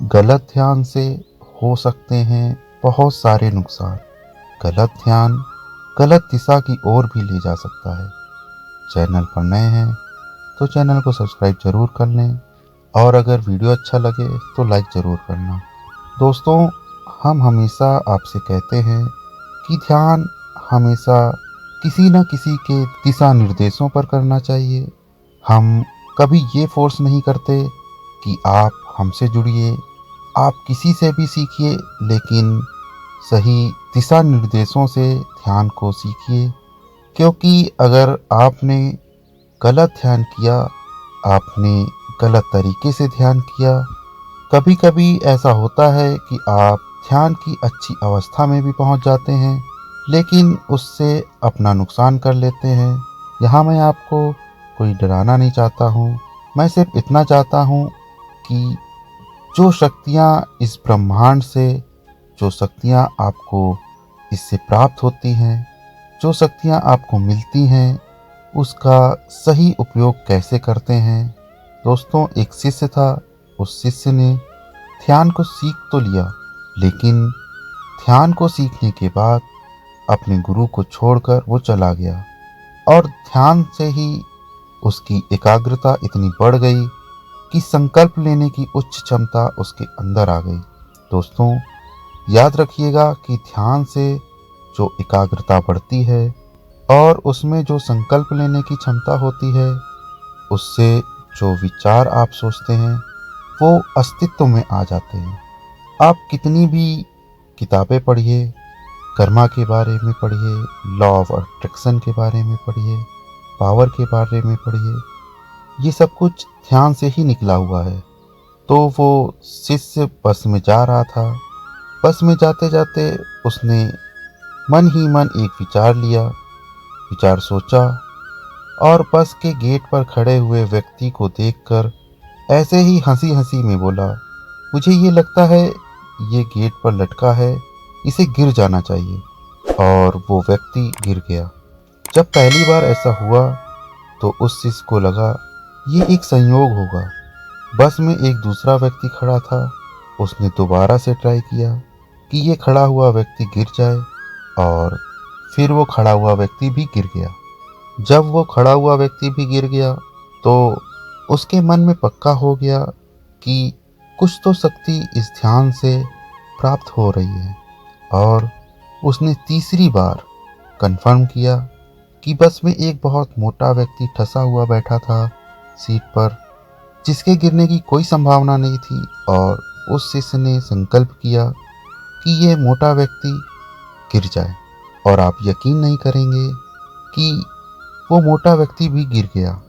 गलत ध्यान से हो सकते हैं बहुत सारे नुकसान। गलत ध्यान गलत दिशा की ओर भी ले जा सकता है। चैनल पर नए हैं तो चैनल को सब्सक्राइब जरूर कर लें और अगर वीडियो अच्छा लगे तो लाइक ज़रूर करना। दोस्तों, हम हमेशा आपसे कहते हैं कि ध्यान हमेशा किसी न किसी के दिशा निर्देशों पर करना चाहिए। हम कभी ये फोर्स नहीं करते कि आप हमसे जुड़िए, आप किसी से भी सीखिए, लेकिन सही दिशा निर्देशों से ध्यान को सीखिए। क्योंकि अगर आपने गलत ध्यान किया, आपने गलत तरीके से ध्यान किया, कभी कभी ऐसा होता है कि आप ध्यान की अच्छी अवस्था में भी पहुंच जाते हैं, लेकिन उससे अपना नुकसान कर लेते हैं। यहाँ मैं आपको कोई डराना नहीं चाहता हूँ। मैं सिर्फ इतना चाहता हूँ कि जो शक्तियाँ इस ब्रह्मांड से, जो शक्तियाँ आपको इससे प्राप्त होती हैं, जो शक्तियाँ आपको मिलती हैं, उसका सही उपयोग कैसे करते हैं। दोस्तों, एक शिष्य था। उस शिष्य ने ध्यान को सीख तो लिया, लेकिन ध्यान को सीखने के बाद अपने गुरु को छोड़कर वो चला गया और ध्यान से ही उसकी एकाग्रता इतनी बढ़ गई कि संकल्प लेने की उच्च क्षमता उसके अंदर आ गई। दोस्तों, याद रखिएगा कि ध्यान से जो एकाग्रता बढ़ती है और उसमें जो संकल्प लेने की क्षमता होती है, उससे जो विचार आप सोचते हैं वो अस्तित्व में आ जाते हैं। आप कितनी भी किताबें पढ़िए, कर्मा के बारे में पढ़िए, लॉ ऑफ अट्रैक्शन के बारे में पढ़िए, पावर के बारे में पढ़िए, ये सब कुछ ध्यान से ही निकला हुआ है। तो वो शिष्य बस में जा रहा था। बस में जाते जाते उसने मन ही मन एक विचार लिया, विचार सोचा और बस के गेट पर खड़े हुए व्यक्ति को देखकर ऐसे ही हंसी हंसी में बोला, मुझे ये लगता है ये गेट पर लटका है, इसे गिर जाना चाहिए। और वो व्यक्ति गिर गया। जब पहली बार ऐसा हुआ तो उस शिष्य को लगा ये एक संयोग होगा। बस में एक दूसरा व्यक्ति खड़ा था। उसने दोबारा से ट्राई किया कि ये खड़ा हुआ व्यक्ति गिर जाए, और फिर वो खड़ा हुआ व्यक्ति भी गिर गया। जब वो खड़ा हुआ व्यक्ति भी गिर गया तो उसके मन में पक्का हो गया कि कुछ तो शक्ति इस ध्यान से प्राप्त हो रही है। और उसने तीसरी बार कंफर्म किया कि बस में एक बहुत मोटा व्यक्ति ठसा हुआ बैठा था सीट पर, जिसके गिरने की कोई संभावना नहीं थी। और उस शिष्य ने संकल्प किया कि ये मोटा व्यक्ति गिर जाए, और आप यकीन नहीं करेंगे कि वो मोटा व्यक्ति भी गिर गया।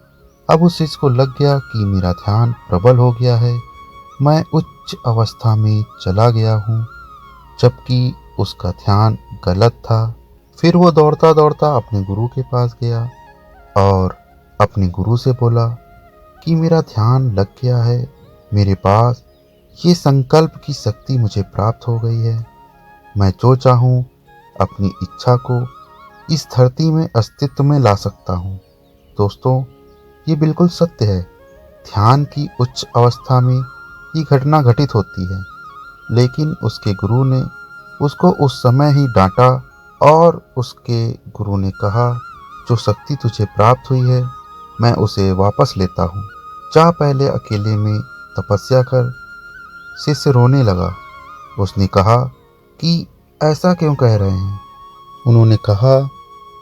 अब उस शिष्य को लग गया कि मेरा ध्यान प्रबल हो गया है, मैं उच्च अवस्था में चला गया हूँ, जबकि उसका ध्यान गलत था। फिर वो दौड़ता दौड़ता अपने गुरु के पास गया और अपने गुरु से बोला कि मेरा ध्यान लग गया है, मेरे पास ये संकल्प की शक्ति मुझे प्राप्त हो गई है, मैं जो चाहूँ अपनी इच्छा को इस धरती में अस्तित्व में ला सकता हूँ। दोस्तों, ये बिल्कुल सत्य है। ध्यान की उच्च अवस्था में ये घटना घटित होती है, लेकिन उसके गुरु ने उसको उस समय ही डांटा और उसके गुरु ने कहा, जो शक्ति तुझे प्राप्त हुई है मैं उसे वापस लेता हूँ, जा पहले अकेले में तपस्या कर। शिष्य रोने लगा। उसने कहा कि ऐसा क्यों कह रहे हैं। उन्होंने कहा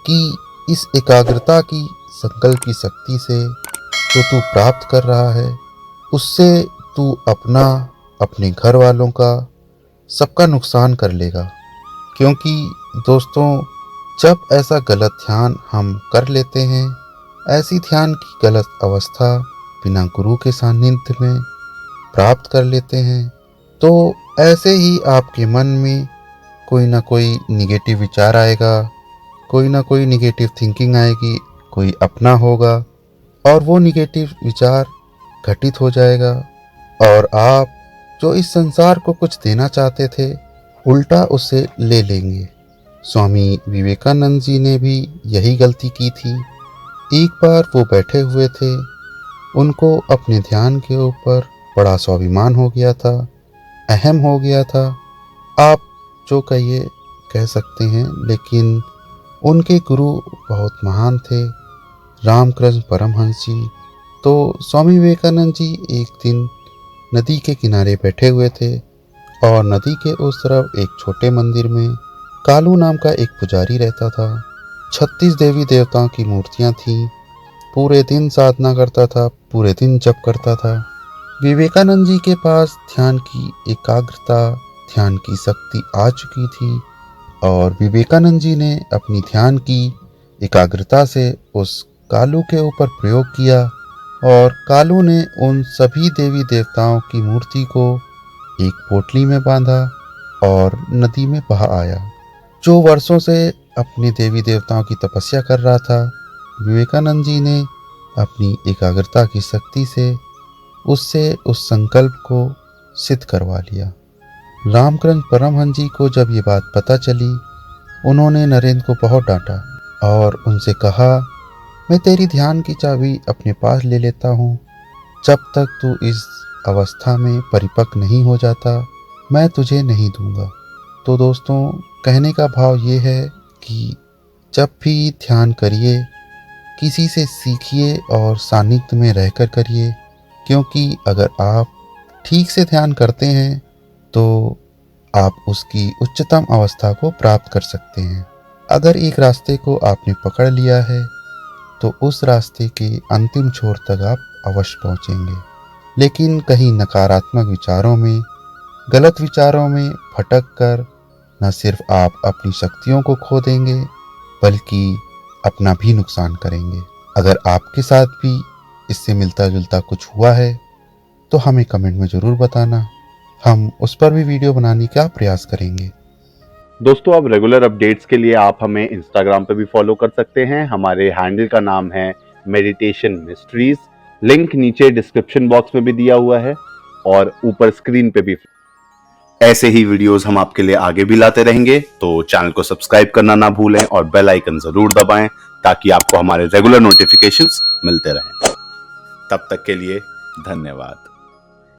कि इस एकाग्रता की, संकल्प की शक्ति से जो तू प्राप्त कर रहा है, उससे तू अपना, अपने घर वालों का, सबका नुकसान कर लेगा। क्योंकि दोस्तों, जब ऐसा गलत ध्यान हम कर लेते हैं, ऐसी ध्यान की गलत अवस्था बिना गुरु के सानिध्य में प्राप्त कर लेते हैं, तो ऐसे ही आपके मन में कोई ना कोई निगेटिव विचार आएगा, कोई ना कोई निगेटिव थिंकिंग आएगी, कोई अपना होगा और वो निगेटिव विचार घटित हो जाएगा, और आप जो इस संसार को कुछ देना चाहते थे, उल्टा उसे ले लेंगे। स्वामी विवेकानंद जी ने भी यही गलती की थी। एक बार वो बैठे हुए थे, उनको अपने ध्यान के ऊपर बड़ा स्वाभिमान हो गया था। अहम हो गया था, आप जो कहिए कह सकते हैं, लेकिन उनके गुरु बहुत महान थे, रामकृष्ण परमहंस जी। तो स्वामी विवेकानंद जी एक दिन नदी के किनारे बैठे हुए थे और नदी के उस तरफ एक छोटे मंदिर में कालू नाम का एक पुजारी रहता था। 36 देवी देवताओं की मूर्तियां थीं। पूरे दिन साधना करता था, पूरे दिन जप करता था। विवेकानंद जी के पास ध्यान की एकाग्रता, ध्यान की शक्ति आ चुकी थी और विवेकानंद जी ने अपनी ध्यान की एकाग्रता से उस कालू के ऊपर प्रयोग किया और कालू ने उन सभी देवी देवताओं की मूर्ति को एक पोटली में बांधा और नदी में बहा आया। जो वर्षों से अपने देवी देवताओं की तपस्या कर रहा था, विवेकानंद जी ने अपनी एकाग्रता की शक्ति से उससे उस संकल्प को सिद्ध करवा लिया। रामकृष्ण परमहंस जी को जब ये बात पता चली, उन्होंने नरेंद्र को बहुत डांटा और उनसे कहा, मैं तेरी ध्यान की चाबी अपने पास ले लेता हूँ। जब तक तू इस अवस्था में परिपक्व नहीं हो जाता, मैं तुझे नहीं दूंगा। तो दोस्तों, कहने का भाव ये है कि जब भी ध्यान करिए, किसी से सीखिए और सानिध्य में रहकर करिए, क्योंकि अगर आप ठीक से ध्यान करते हैं तो आप उसकी उच्चतम अवस्था को प्राप्त कर सकते हैं। अगर एक रास्ते को आपने पकड़ लिया है तो उस रास्ते के अंतिम छोर तक आप अवश्य पहुंचेंगे। लेकिन कहीं नकारात्मक विचारों में, गलत विचारों में भटक कर न सिर्फ आप अपनी शक्तियों को खो देंगे, बल्कि अपना भी नुकसान करेंगे। अगर आपके साथ भी इससे मिलता जुलता कुछ हुआ है तो हमें कमेंट में ज़रूर बताना, हम उस पर भी वीडियो बनाने का प्रयास करेंगे। दोस्तों, अब रेगुलर अपडेट्स के लिए आप हमें इंस्टाग्राम पे भी फॉलो कर सकते हैं। हमारे हैंडल का नाम है मेडिटेशन मिस्ट्रीज। लिंक नीचे डिस्क्रिप्शन बॉक्स में भी दिया हुआ है और ऊपर स्क्रीन पे भी। ऐसे ही वीडियोस हम आपके लिए आगे भी लाते रहेंगे, तो चैनल को सब्सक्राइब करना ना भूलें और बेल आइकन जरूर दबाएं ताकि आपको हमारे रेगुलर नोटिफिकेशंस मिलते रहें। तब तक के लिए धन्यवाद।